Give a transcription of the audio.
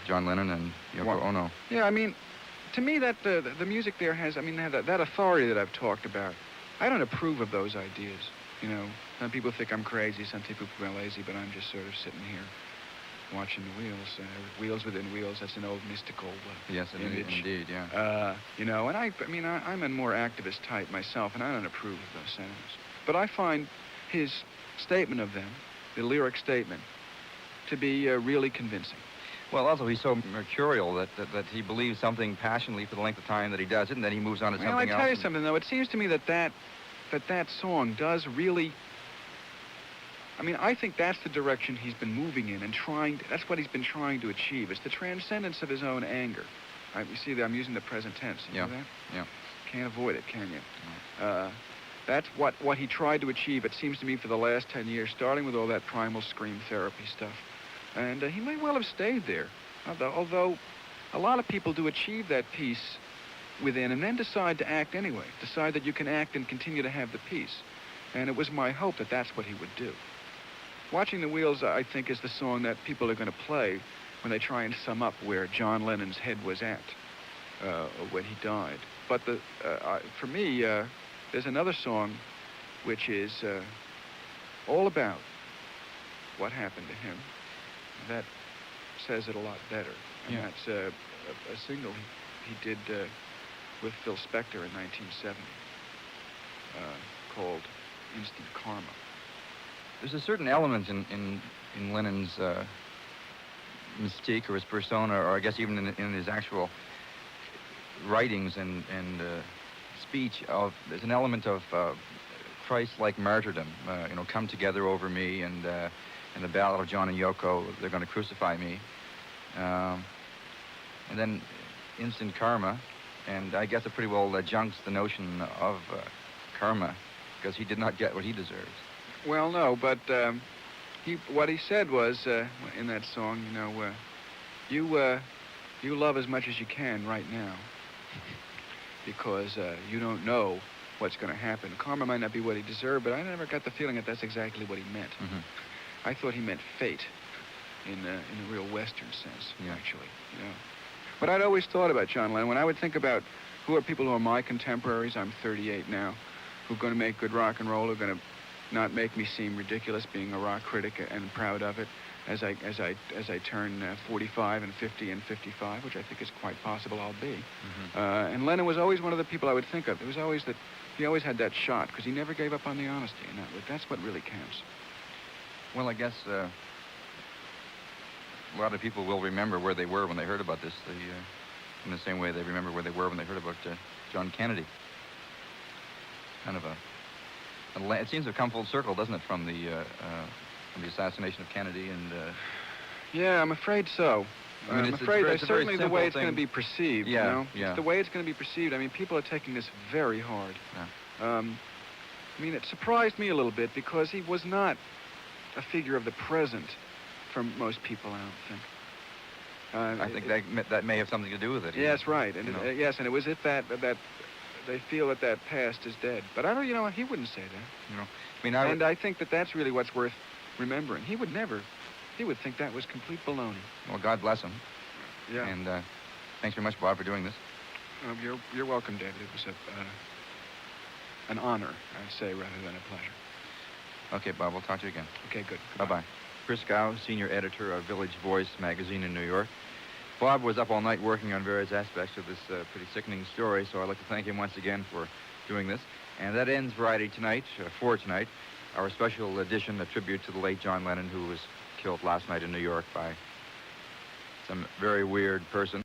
John Lennon and Yoko Well, Ono. Yeah, I mean, to me, that the music there has, I mean, that authority that I've talked about. I don't approve of those ideas. You know, some people think I'm crazy, some people think I'm lazy, but I'm just sort of sitting here watching the wheels. Wheels within wheels, that's an old mystical Yes, image. indeed, yeah. You know, and I mean, I'm a more activist type myself, and I don't approve of those sentiments. But I find his statement of them, the lyric statement, to be really convincing. Well, also, he's so mercurial that he believes something passionately for the length of time that he does it, and then he moves on to something else. Well, I tell you something, though. It seems to me that song does really... I mean, I think that's the direction he's been moving in and that's what he's been trying to achieve. It's the transcendence of his own anger. You see that I'm using the present tense. You know that? Yeah. Can't avoid it, can you? No. That's what he tried to achieve, it seems to me, for the last 10 years, starting with all that primal scream therapy stuff. And he may well have stayed there, although a lot of people do achieve that peace within and then decide to act anyway, decide that you can act and continue to have the peace. And it was my hope that that's what he would do. Watching the Wheels, I think, is the song that people are going to play when they try and sum up where John Lennon's head was at when he died. But for me, there's another song which is all about what happened to him. That says it a lot better. And that's a single he did with Phil Spector in 1970 called Instant Karma. There's a certain element in Lennon's mystique or his persona, or I guess even in his actual writings and speech, there's an element of Christ-like martyrdom. You know, come together over me, and the Ballad of John and Yoko, they're going to crucify me. And then Instant Karma, and I guess it pretty well junks the notion of karma, because he did not get what he deserves. Well, no, but what he said was in that song, you know, you love as much as you can right now, because you don't know what's going to happen. Karma might not be what he deserved, but I never got the feeling that that's exactly what he meant. Mm-hmm. I thought he meant fate in a real Western sense, actually. You know. But I'd always thought about John Lennon. When I would think about who are people who are my contemporaries, I'm 38 now, who are going to make good rock and roll, who are going to not make me seem ridiculous being a rock critic and proud of it as I turn 45 and 50 and 55, which I think is quite possible I'll be. Mm-hmm. And Lennon was always one of the people I would think of. It was always that he always had that shot because he never gave up on the honesty, and that's what really counts. Well, I guess a lot of people will remember where they were when they heard about this, in the same way they remember where they were when they heard about John Kennedy. Kind of it seems to have come full circle, doesn't it, from the assassination of Kennedy and... Yeah, I'm afraid so. I mean, I'm afraid that's certainly the way it's going to be perceived, yeah, you know? Yeah. It's the way it's going to be perceived. I mean, people are taking this very hard. Yeah. I mean, it surprised me a little bit because he was not a figure of the present for most people, I don't think. I think that may have something to do with it. Yes, right. And yes, and it was that they feel that past is dead. But I don't, you know, he wouldn't say that. No. I mean, I think that's really what's worth remembering. He would think that was complete baloney. Well, God bless him. Yeah. And thanks very much, Bob, for doing this. You're welcome, David. It was an honor, I'd say, rather than a pleasure. Okay, Bob, we'll talk to you again. Okay, good. Bye-bye. Chris Gow, senior editor of Village Voice magazine in New York. Bob was up all night working on various aspects of this pretty sickening story, so I'd like to thank him once again for doing this. And that ends Variety Tonight, for tonight, our special edition, a tribute to the late John Lennon, who was killed last night in New York by some very weird person.